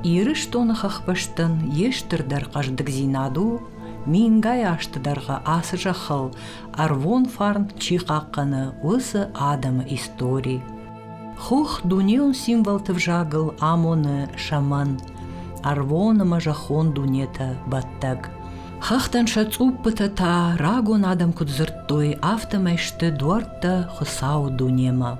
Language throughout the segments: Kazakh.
ирыштоны хахпаштын ештірдір қаждық зинаду, мингай аштыдарға асы жақыл, арвон фарн чихаққаны осы адамы истории. Хух дунеон символ тывжагыл амоны шаман, арвоныма жахон дунета баттаг. Хахтан шацуппыта та рагон адам кудзырттой автомайшты дуарта хысау дунема.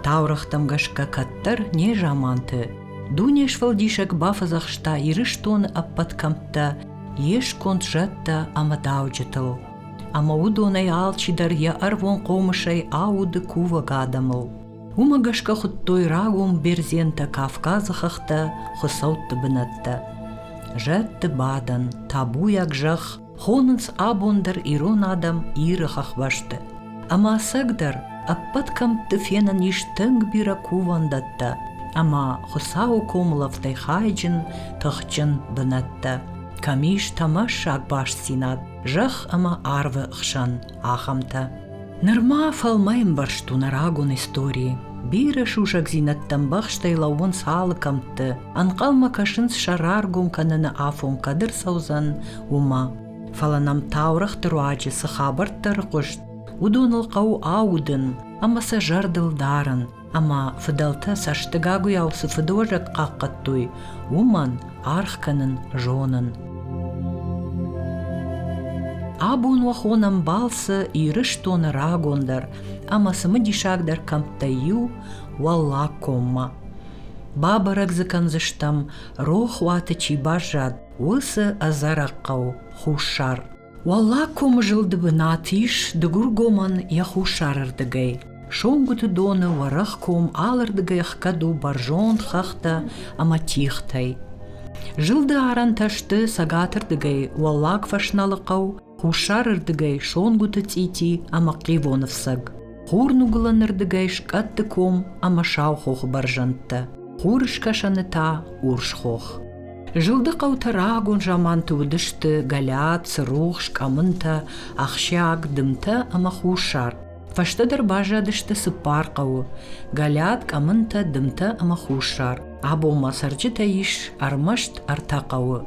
Таурахтам гашка каттар не жаманты. Дунеш валдишек бафазахшта ирыштоны аппаткамта еш контжатта амадауджетыл. Ама удонай алчидар я арвон комышай ауды кува гадамыл. Умагашка хуттой рагум берзента Кавказахахта хысаутты бынатта. Жатты бадан, табу якжах, хонынс абондар ирон адам ирыхах башты. Ама асагдар аппаткамты фенан иш тынг бира кувандатта. Ама хысау комлавтай хайджин тахчын бынатта. Камиш тамаш акбаш синат, жах ама арвы хшан ахамта. Нырма фалмайм баршту на рагон истории. Бира шушак зинаттан бахштай лауын салыкамты, анқалма кашынс шараргум канына афон кадыр саузан ума. Фаланам таурахты руачы сахабарттары қошт, удоныл қау аудын, ама сажардылдарын, ама фыдалта саштыгагу яусы фыдожак қаққаттуй, уман архканын жонын. Абун вахонам балсы ирыштоны рагондар, ама сымы дишагдар камптаю валла комма. Бабарак заканзыштам рох ваты чибажад, усы азараққау хушар. Валла комы жылды бынатиш дыгургоман я хушарырдыгай. Шонгуты доны варах ком алырдыгай хкаду баржон хахта ама тихтай. Жылды аран ташты сагатырдыгай валлак фашналықау, хушарырдыгай шонгуты тити ама кривоновсаг. Хурнугыланырдыгай шкатты ком ама шаухох баржантта. Хурышкашаны та уршхох. Жылды қаутарагон жаманты удышты галят, сырух, шкамынта, ахшак, дымта ама хушар. Фаштыдар бажадышты сыпар қау. Галят, камынта, дымта ама хушар. Або масарчы таиш армашт арта қауы.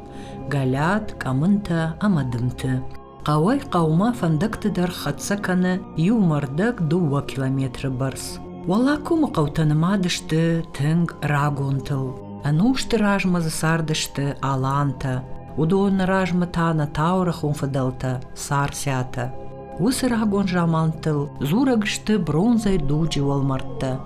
Галят, камынта ама дымты. Қауай қаума фандактыдар хатсаканы юмардак 2 километры барс. Валакумы қаутанымадышты тынг рагонтыл. Анушты ражма засардышты аланта. Удоны ражма тана таурах умфадалта сарсята. Усы рагон жамантыл зурагышты бронзай дуджи валмартта.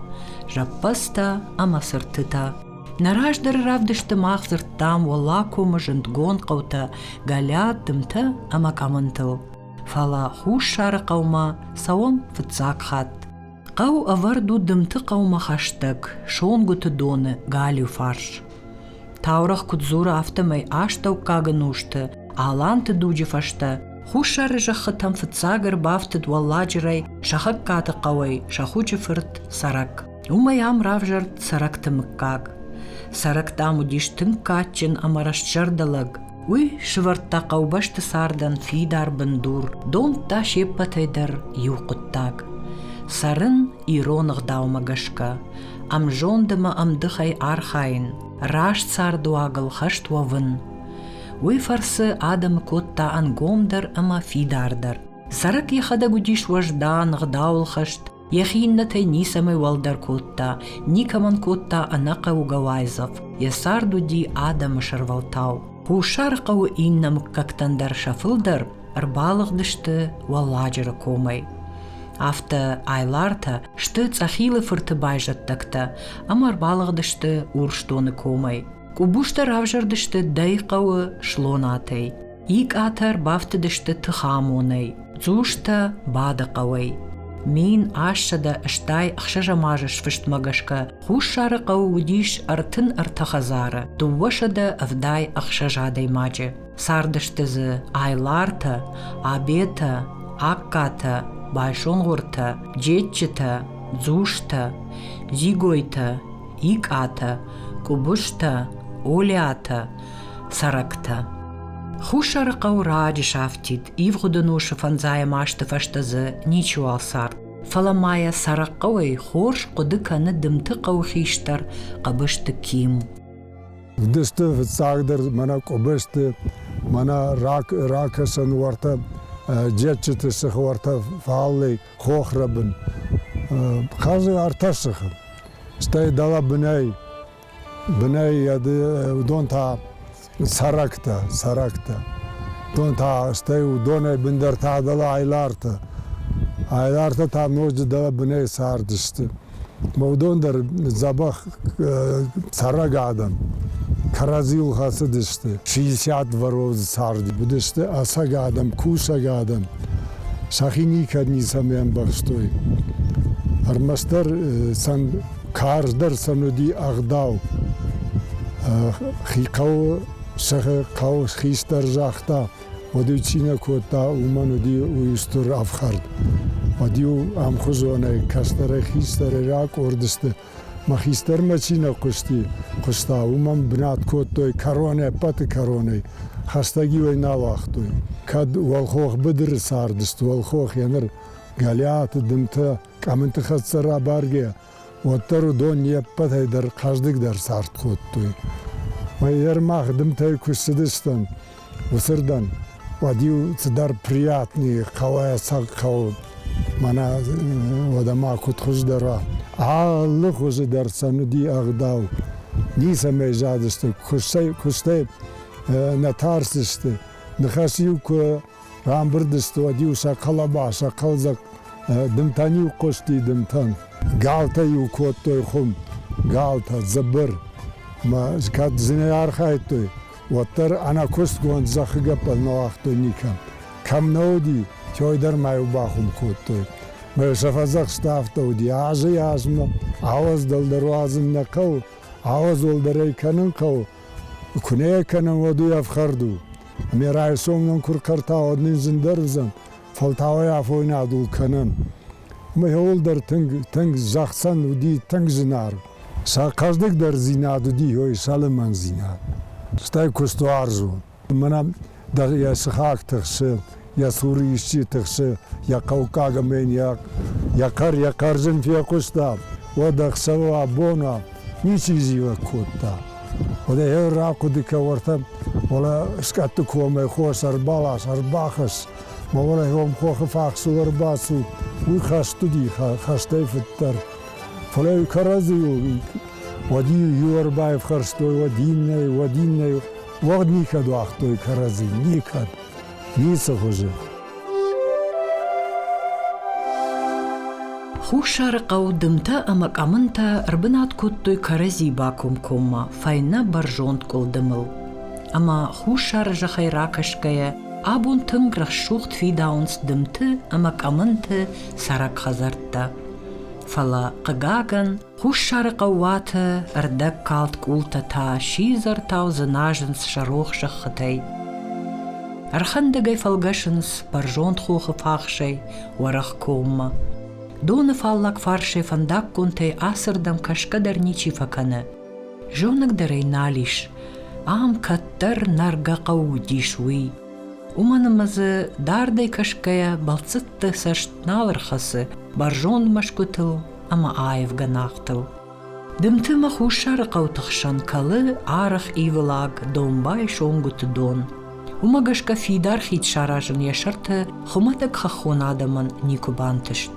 Жаппаста ама сыртыта. Нараждар равдышты махзырттам валакумы жындгон қаута галят дымта ама камантыл. Фала хуш шары қаума сауам фыцак хат. Қау аварду дымты қаума хаштык, шонгуты доны галю фарш. Таурах кудзура автомай аштау кагынушты, аланты дуджи фашта. Хуш шары жақы там фыцагыр бафты дуалладжырай, шахак каты қауай, шахучы фырт сарак. Умаям равжарт саракты мыккаг. Сарактаму диштын катчын амарашчардалаг. Уй шывартта қаубашты сардан фидар бындур, донта шеппатайдар юқыттаг. Сарын иронық даумагашка, амжондыма амдыхай архайын, раш цардуагыл хаштуавын. Уй фарсы адам котта ангомдар ама фидардар. Сарак яхада гудиш важдан гдаул хашт, яхиннатай нисамай валдар котта, никаман котта анака угавайзав, ясарду ди адам шарвалтау. Хушар қау иннам кактандар шафылдар, арбалығдышты валладжыры комай. Афта айларта шты цахилы фырты байжаттакта, амар балығдышты урштоны комай. Кубушта равжардышты дай қауы шлонатай. Ик атар бафтыдышты тыхамонай. Зушта бады қауай. Мин ашшада ыштай ақшажамажы швыштмагашка хуш шары қау удиш артын артахазары. Дувашада авдай ақшажадай мажы. Сардыштызы айларта, абета, акката, байшонгурта, джетчита, дзушта, зигойта, иката, кубушта, олята, саракта. Хушары қау раджи шафтит, ивғудынушы фанзая машты фаштазы ничу алсар. Фаламая сарак қауай хорш қуды каны дымты қау хиштар қабышты ким. Dıştı sağdır mana qobıştı mana rakasın orta jetçiti sıx orta faalli xoxrabın qazı artasıx stay dala binay yadı donta sarakta donta stay donay binder ta dala aylarta ta noc dala binay sardıştı mavdondar zabah sarak adam Karazil hası dıştı. 60 dvarov sardı. Bu dıştı asak adam, kusak adam. Şahini kadni sameyan bakstoy. Armastar san karsdar sanudi ağdav. Xikav şahı kav xistar jahta. Odu çina kota uman odi uyustur afxard. Odi amxuz onay kastara xistara rak ordistı. Magister maçina kusta umam binat kotoy karone patı karone hastagi ve navaxtoy kad walxox bidir sardist walxox yanır galiat dimta kamıntı xatsara barge otaru donya patay der qazdık der sart kotoy mayer mah dimta kusidistan usırdan vadiu tsidar priyatni qawaya saq qaw mana odama kutxuzdara Allah xozu der sanudi ağdav nisa mejadistı kustay natarsistı nxasiu ku rambırdistı vadiu sakalaba sakalzak dimtaniu qosti dimtan galtayu kotoy xum galta zabır ma kad zinayar khaytoy otar ana kust gon zaxiga palnoaqtoy nikam kam nodi çoydar mayu baxum kotoy Şafazak stafta udi ağzı yazma, ağız daldarvazın ne kav, ağız oldaray kanın kav, kuneye kanın odu yafkardu. Miray somnan kurkarta odnin zindarvzan, faltavaya foyna dul kanın. Meholdar tang zaksan udi tang zinar. Sa kazdık dar zinad udi hoy salman zinad. Stay kustu arzu. Mana da ya sıhak tıksı. Ya Suri işçi tıksı, ya Kavkaga menyak, yakar zınfiye kusta, o da xava bona, niçin ziva kutta. O da her rakudika orta, ola skattu kome xos arbalas, arbaxas, ma ola hom xoxe faxsu arbasu, uy xastudi, xastay fittar. Falay karaziyo, wadi yu arbay xarstoy, wadinne, wad nikad waxtoy karazi, nikad. Ница хуже. Хушарqaw dymta amak amynta rbynat kuttoy karazi bakum komma, fayna barjont koldymyl. Ama hushar jachayrakashkaya abun tıngrach shucht fidauns dymty amak amynty sarak hazartta. Fala qagagan husharqaw wata ardak kalt kulta ta shizar tau zanajens sharoch shachhatay. Archandagay falgashens barjont hoge fachshay warach komma. Done fallak farshay vandak kontay aserdam kashkadar nichi fakane. Jonak daray nalish, am kattar narga qawdishwi. Umanamazı darday kashkaya baltsitta sasht nalarxası barjont mashkutil ama ayv ganaqtil. Dymtyma husharqaw txshan kalı arach ivilag dombay shongutu don. Умагашка фидар хит шаражын яшарты хуматак хахон адамын никубантышт.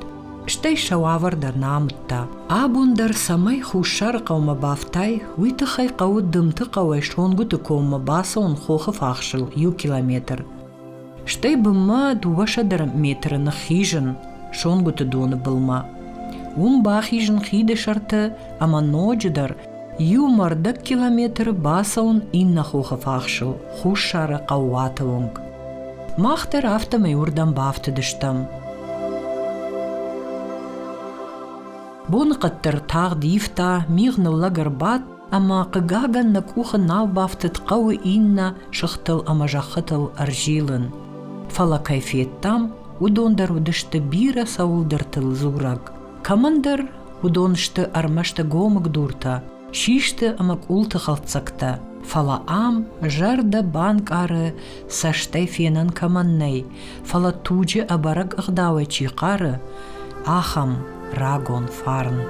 Штей шававар дар намытта. Абундар самай хушар қаума бафтай, уйтыхай қауы дымты қауай шонгуты кома баса он хохы фахшыл ю километр. Штей бымма дувашадар метрыны хижын, шонгуты доны былма. Ба хижын хиды шарты, ама ноджидар, ю мардак километр баса он инна хохы фахшыл, хушары қауаты онг. Махтар автамай урдан бафты дыштам. Бон қаттыр тағ дифта, миғнылла гарбат, ама қыгаган на кухы нав бафтыт қауы инна шықтыл ама жақытыл аржилын. Фала кайфеттам, удондар удышты бира саулдыртыл зураг. Камандар удонышты армашты гомык дурта, шишты амак улты халтсакта. Фала ам жарда банк ары саштай фенан каманнай, фала туджи абарак ағдауы чиқары, ахам рагон фарн.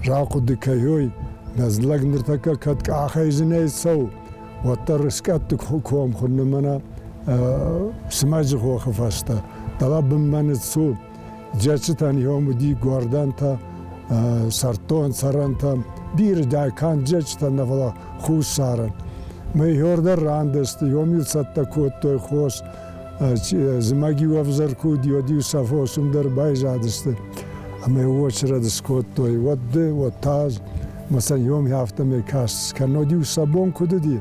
راقو دكايوي نزلق نرتكا كتك آخيزني سو وطرسكتك حكوم خلنا منا سماج خو خفاشتا طلب من السو جاتشتان يوم دي غوردانتا سرطون سرانتا بير داي كان جاتشتا نفلا خوش سارن ما يوردر راندست يوم يلسطا كوتو خوش زماجي وفزر كود يوديو سافو سندر بايجادست اما هو شرد كوتو ود وتاز مثلا يوم هفته مكاس كانو ديو سابون كوددي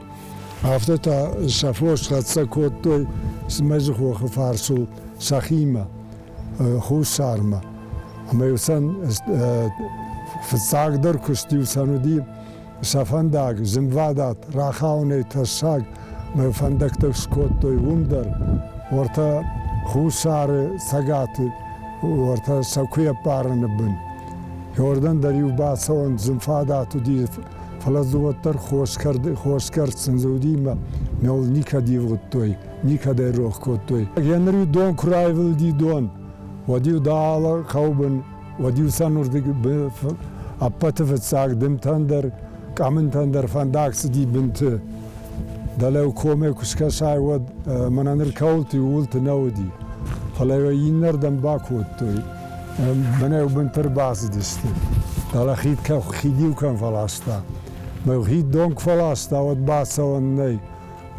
هفته تا سافوش خاتسا كوتو سماج خو خفارسو سخيمه خوش سارما اما يوسان فتساق در كستيو سانودي سافنداق زموادات راخاوني تساق ما فندق تسكوتو ومدر ورتا خوش سار ساقات ورتا ساقوية بارن بن يوردن دريو باسون زمفاداتو دي فلازوتر خوش کرد سنزودي ما ميول نيكا ديوغتوي نيكا دي روخ كوتوي ينريو دون كرايفل دي دون وديو دالا خوبن وديو سانور دي أبتفت ساق دم تندر كامن تندر فانداكس دي بنت دلو كومي كشكا شاي ود منانر كولتي ولت نودي فلايو ينر دم باكوتوي منايو بنتر باس دستي دالا خيد كا خيديو كان فلاستا ما خيد دونك فلاستا ود باسا وني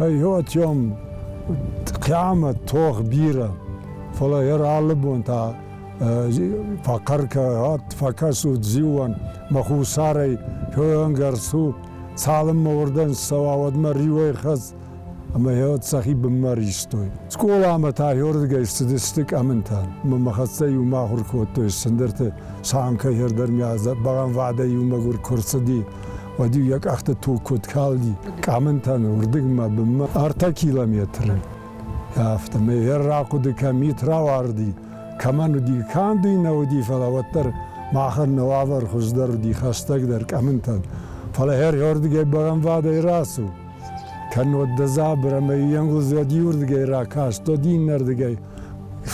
اي هوت يوم قيامة توخ بيرا فلا يرى لبونتا فقرك هات فكاسو تزيوان مخو ساري هونغرسو سالم موردن سوا ودما ريوي خز اما هات صاحب مريستوي سكولا متا يوردغ استدستيك امنتان مخصي وما خركوتو سندرت سانكا هردر مياز باغان وعده يوما غور كورسدي ودي يك اخت تو كوت كالدي امنتان وردغ ما بما ارتا كيلومتر يافت مي يراقو دكا مترا واردي كمان دي كان دي نودي فلا وتر ماخر نوافر خزدر دي خستك در كمنتن فلا هر يوردغ باغان وعده راسو كان ودزابر ما ينغز يورد غير كاش تو دين نردغي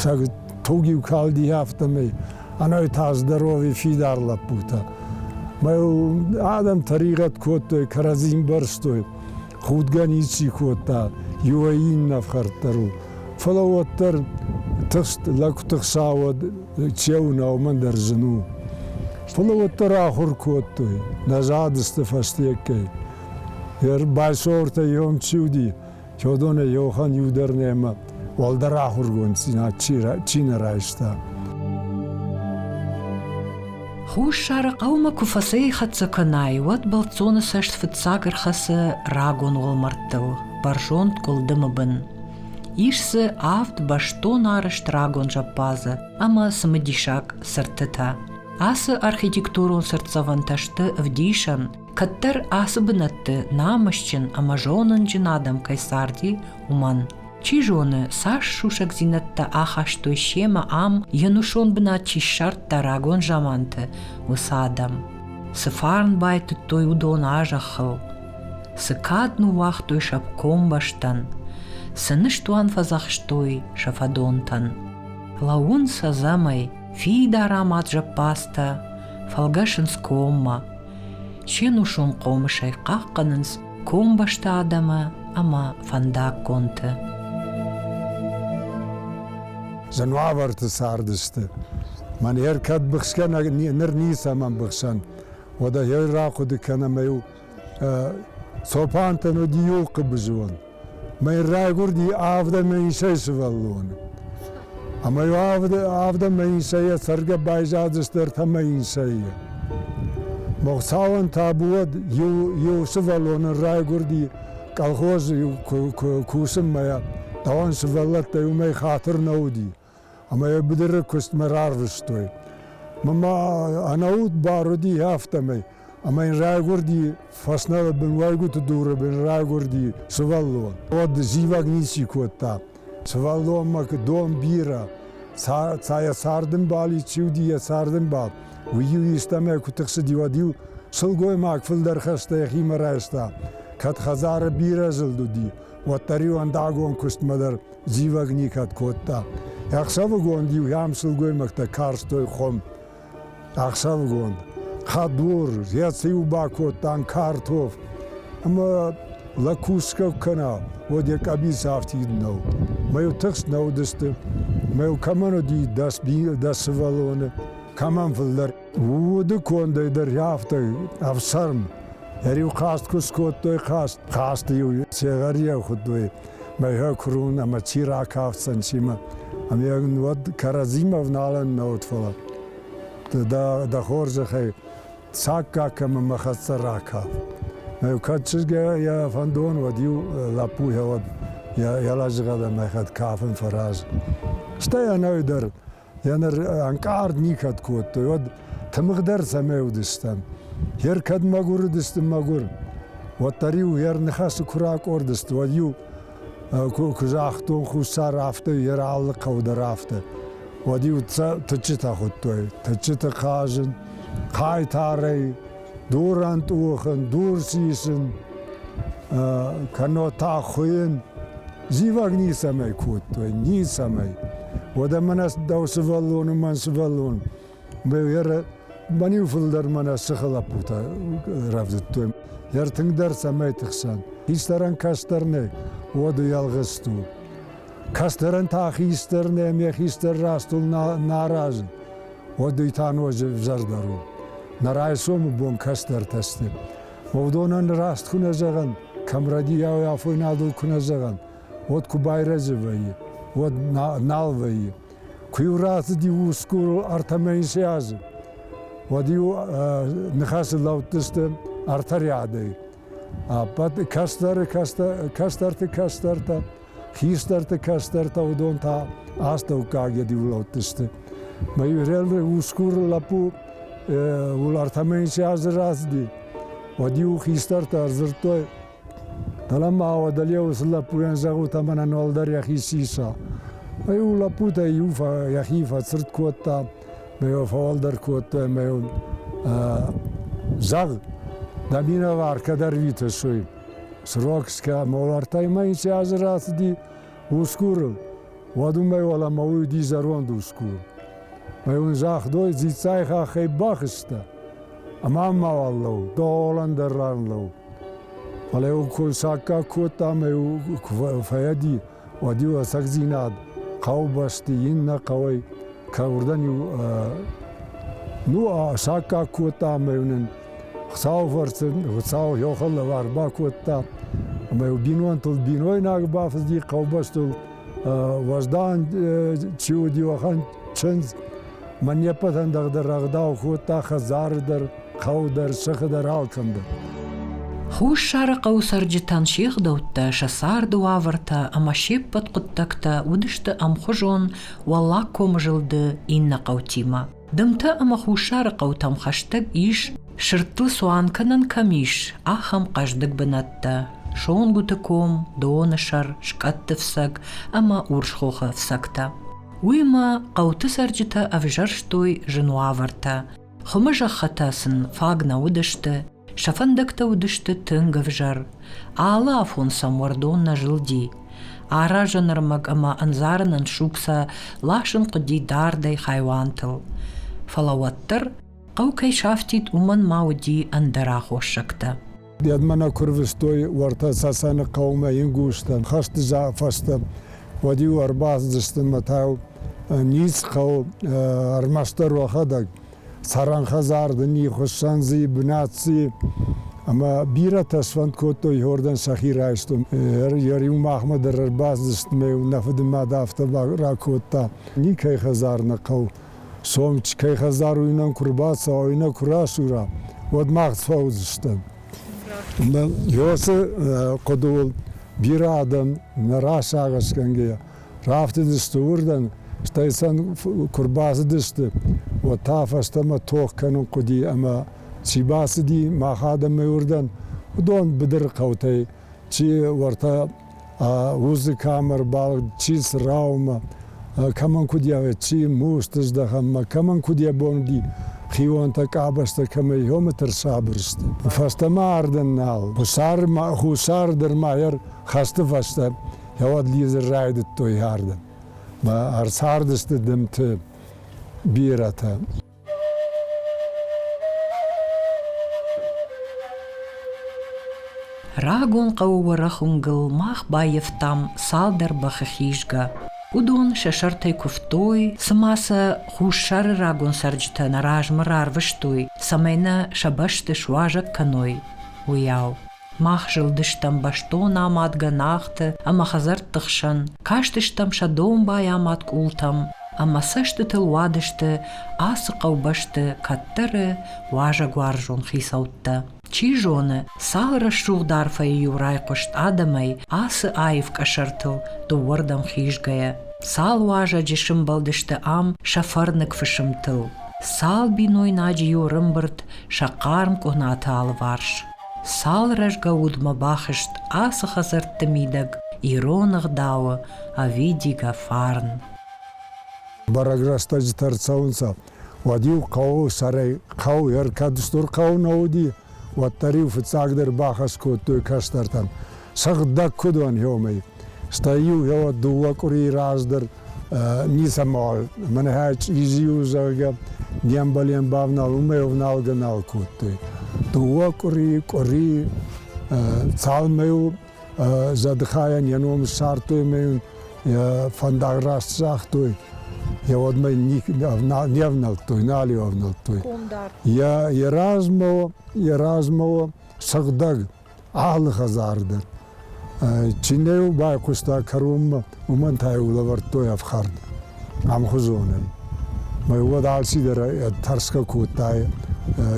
شاغ توغي كالدي هافتمي انا تاز دروي في دار لابوتا ما ادم طريقه كوت كرازين برستو خودغانيچي كوتا يوين نفخرترو فلوتر تست لك تخساود تشونا ومن درزنو فلوتر اخر كوت نزاد استفاستيكي ير بايسورتا يوم تشودي چودون يوخان يودر نيما والدر اخرگون سينا چين رايشتا خوش شار قوما كفاسي خدسا كناي ود بلцоны сашт фыцагыр хасы рагон олмарттыл баржонт колдымыбын ишсы авт баштон арышт рагон жаппазы ама сымыдишак сыртыта асы архитектурун сыртсаванташты вдишан каттар асыбынатты намышчын амажонын жинадам кайсарди уман чижоны саш шушак зинатта ахаштой шема ам янушон бына чишарт тарагон жаманты усадам сыфарн байты той удон ажахыл сыкадну вахтой шапком баштан сыныштуан фазахштой шафадонтан лаун сазамай фидарамат жаппаста фалгашынскомма Ченушон комышай қаққанынс комбашта адама, ама фандак конты. Занваварты сардысты. Ман еркат бұқшқан, нір ниса ман бұқшан. Ода ер рақуды кана маю сопантан оди юқы бұжуан. Май райгурди авда мейшай сывалуан. Ама ю авда мейшая сарга байжадыстыр та мейшая. مغساون تابود یو سوالون رای گردی کالخوز کوسم مایا دوان سوالت تیو می خاطر نودی اما یه بدر کست مرار رستوی مما اناود باردی هفته می اما این رای گردی فسنه بن وایگو تو دوره بن رای گردی سوالون ود زیواگ نیسی کوتا سوالون ما که دوم بیرا سایه ساردن بالی چیودی ساردن بال ويو يستمع كتخسد يوديو سلقوي معك في الدرخستا يخي مرايستا كات خزار بيرازل دودي وطريو انداغون كست مدر زيواغني كات كوتا يخساو غون ديو يام سلقوي مكتا كارستوي خم يخساو غون خادور یاسیو باکوتان کارتوف اما لکوسکو کنا ودی کبی سافتید نو میو تخس نو دست میو کمانو دی دست والونه کمان فلدر ود کنده در یافته افسرم یریو خواست کسکوت دوی خواست یو سیگاری خود دوی میو کرون اما چی را کافت سنشیما امیگن ود کرازیم افنالن نوت فلا دا خورج خی ساکا کم مخصر راکا میو کچگه یا فندون ودیو لاپو هود یا لاجگاده میخد کافن فراز شتایا نوی در یعنی انکار نیکت کوت ود تمقدر سمیو دستم هر کد مگور دستم مگور و تریو هر نخاس کراک اردست ودیو کجاختون خوشار رفته یر علق و در رفته ودیو تچتا خود توی تچتا خاجن خای تاری دوران توخن دور سیسن کنو تا خوین زیواگ نیسمی کود توی نیسمی وده من از دو سوالون و من سوالون بیویر منیو فلدر من از سخلا پوتا رفت توی یر تنگ در سمی تخسن هیستران کستر نه وده یلغستو کستران تا خیستر نه می خیستر راستول نارازن وده ایتانو زردارو نرای سوم بون کستر تسته ودونن راست کنه زغن کمردی یا فوی نادل کنه زغن ود کو بایرزه وی ود نال وی کیو راست دی وسکور ارتمین سیاز ودیو نخاس لوتسته ارتریاده بعد کستر تا خیستر تا ودون تا آستو کاگه دیو لوتسته میورل وسکور لپو ولارتمین سیاز راست دی ودیو خیستر تا زرتوی دلما ودلیو لپوین زغو تمنا نولدر یخی سیسا میو لپو تا یوفا یخی فسرت کوتا میو فولدر کوتا میو زغ دمینا وار کدر ویت سوی سروکسکا مولارتای مین سیاز راست دی وسکورل ودو میو لا موی دی زروند وسکور میون زاخ دوی زیتسای خا خی باخسته اما والله دولن دران لو ولی کل ساکا کوتا میو فیادی ودیو سگزیناد قو بستی این نقوی کردنیو نو ساکا کوتا میونن خساو فرسن خساو یوخل وار با کوتا میو بینوان تل بینوی ناگ بافز دی قو بستل وزدان چیو دیو خان چنز من یپتن در رغداو کوتا خزار در قو در سخ در آلکم در خوش شارق او سرجتان شیخ دوتا شسار دوافرتا اما شیبت قدتكتا ودشتا ام خجون والله كوم جلد إن قوتيما دمتا اما خوش شارق او تم خشتب إيش شرطل سوان كنن كميش آخم قجدك بناتا شون قوتكوم دونشر شكات تفسك اما أورشخوخ فسكتا ويما قوت سرجتا افجرشتوي جنوافرتا خمجا خطاسن فاقنا ودشتا شفندكتا ودشتا تنغفجر آلا فونسام وردون جلدي آراجا نرمك اما انزارنن شوكسا لاشن قدي داردي حيوانتل فلواتر قوكي شافتيت اومن ماودي اندرا خوشكتا يدمنا كرفستوي ورتا ساسان قوما ينگوشتن خشت زعفستن وديو ارباز دستن متاو نيز قو ارمشتر وخدك سران خزاردنی خوششانزی بناتسی اما بیره تسفند کوتو یوردن سخی رایستم یاریو محمد رباز دست میو نفد ما دافته را کوتا نی کی خزار نقو سوم چ کی خزار وینن کرباس وینا کراسورا ود ماخت فوزشتن یوس قدول بیره آدم نراش آغاش کنگه رافته دست وردن شتایسان کرباس دست و تافستم توخ کنن قدی اما چی باس دی ما خادم میوردن و دون بدر قوتی چی ورتا وز کامر بالغ چیز راوم کمان کدیا چی موستز دهم کمان کدیا بوندی خیوان تا کابست کمی یومتر صابرست فستما اردن نال خسار در مایر خسته فسته یاد لیز راید توی هردن ما ارساردست دمت بیرته Рагон қауырахунгыл мах байевтам салдар бахахишга. Удон шашартай куфтой, самаса хушар рагон сарджта наражмарар выштой, самайна шабашты шважак каной. Уяу. Мах жылдыштам баштон амат ганахты, ама хазарттықшан, каштыштам шадом бай амат култам, ама сашты тылуадышты, асы қаубашты каттыры важа гуаржон хисаутта. Чи жоны, сағыра шруғдарфай юрай қошт адамай, асы айв кашартыл, дувардам хижгая. Сал важа жешім балдышты ам, шафарнык фышымтыл. Сал биной наджи юрымбырт, шақарм кухнаты алварш. Сал ражга удма бахышт, асы хазыртты мидаг, иронық дауы, авидига фарн. Бараграста житарцаунса, вадил қау сарай, қау еркадыстор қау науди, ваттарив фыцагдыр бахаско той каштартан. Сағдак кудван хеомай. Стаю хео дуа кури раздыр, нисамал. Мен хач изию зага, нямбален бавнал, умеевнал ганал куттой. Дуа кури, цалмею, задхаян яном сартой меюн, фандаграст сахтой. Я вот мы не внал той, нали овнал той. Я размова сагдаг ал хазардер. Чинеу бай куста карум умантай улавар той афхард. Ам хузонай. Мы вот алсидер тарска кутай.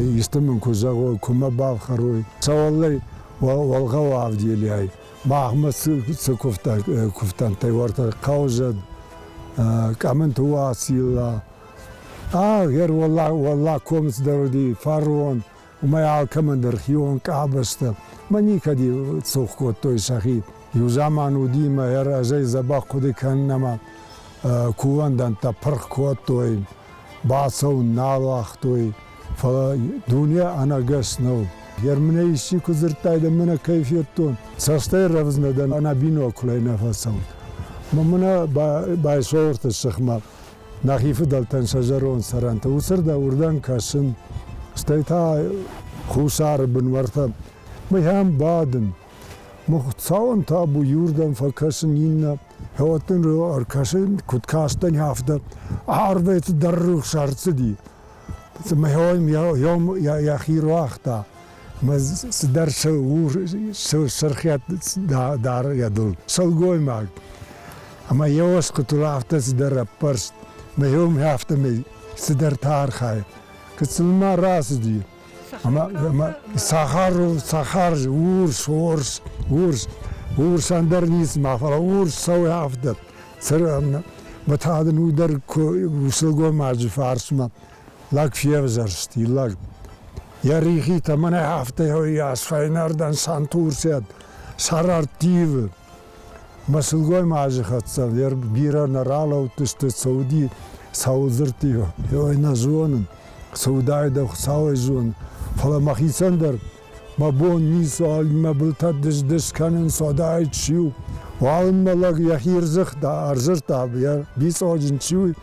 Истемен кузаго кума бав харуй. Саваллай валгава авдилай. Махмад куфтан тай варта каузад. Камен туасила. Гер валла комс даруди фарон. Умай командир хион кабаста. Мани кади цохко той сахи. Юзаман удима эразай забах куди каннама. Кувандан та парх той. Басау налах той. Фала дуния анагаснау. Ермне ищи кузыртайда мена кайфиеттон. Састай равзнадан ана биноклай нафасау. Мамына бай соорты сыхма. Нахифы далтан сажарон саранта. Усырда урдан кашын. Стайта хусар бынварта. Мэхам бадын. Мухцаун табу юрдан факашын инна. Хеватын ру аркашын куткастан хафта. Арвет даррух шарцыди. Мэхоим яхиру ахта. Мэз сдарша ур сырхят дар ядул. Салгой маг. Ama yavaş kutu hafta sidar pars, meyum hafta me sidar tarhay. Kısılma razı diyor. Ama sahar urs andar nisma falan urs sav hafta. Sıra batadın udar usulgo macı farsma. Lag fiyevzarsti lag. Yarihi tamane hafta ya sfaynardan santursiyat sarar tiv. Масылгой мажы хатса, вер бира наралау тысты Сауди саузыртио. Йойна жуонын, Саудайда сауай жуон. Фала махисандар, мабон нису алма былтат дыш канын содай чиу. Валын малаг яхирзых да арзырта, бис оджин чиу.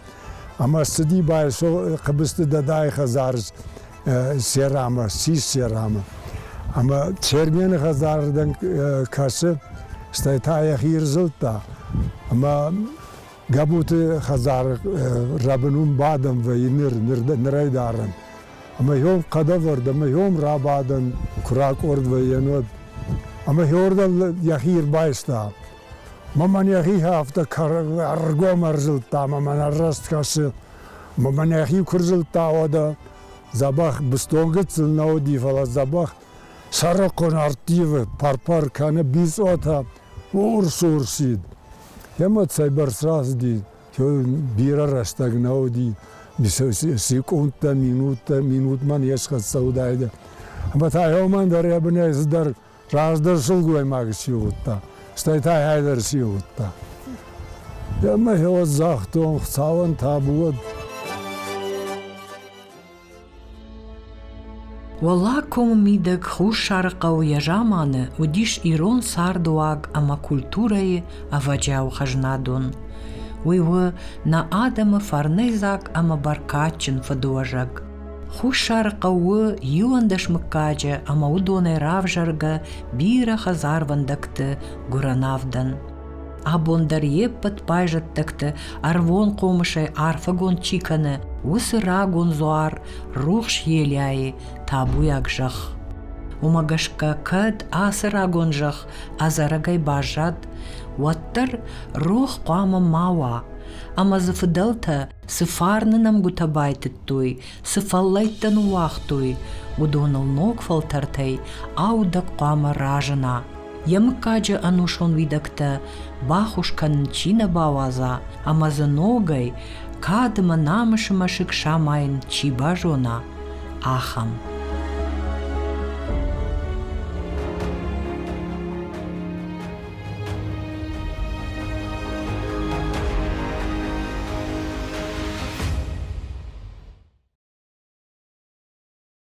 Ама сыди бай со кыбысты дадай хазарыз серама, сис серама. Ама чермені хазардан касы, Стайтая хирзылта, ama gabutu hazar rabunun badam ve inir niraydaran. Ama yom kadavarda, ama yom rabadan kurak ord ve yenod. Ama yorda yahir baysta. Maman yahi hafta argom arzılta, maman arrast kası. Maman yahi kurzılta oda. Zabah bistongıtsıl naudi falan zabah. Sarakon artive parpar kanı biz ota. Урсид. Ямат сайбарсраз ди, бира растагнау ди, секунда, минутман ешхат саудайда. Ама тай хоман дар ябне дар раздар сулгуай маг сиутта. Стай тай хайдар сиутта. Яма хеот захтон саван табуад. Вала коммидек хушарқау яжаманы удиш ирон сардуаг ама культурае аваджау хажнадун. Уйвы на адама фарнезак ама баркачин фадуажак. Хушар қауы юандаш мыккаджа, ама удонай равжарга бира хазарвандакты гуранавдан. Абондар еппат пайжаттакты арвон қомышай арфагон чиканы, усырагон зуар рухш еляй табуяк жах. Умагашка кад асырагон жах азарагай бажад, ваттар рух қама мауа. Ама зафыдалта сыфарнынам гутабайтыттуй, сыфаллайттан уахтуй, удонал ног фалтартай, аудак қама ражына. Ямыкаджа анушон видакта бахушкан чина баваза, ама за ногай кадыма намышыма шыкшамайн чиба жона. Ахам.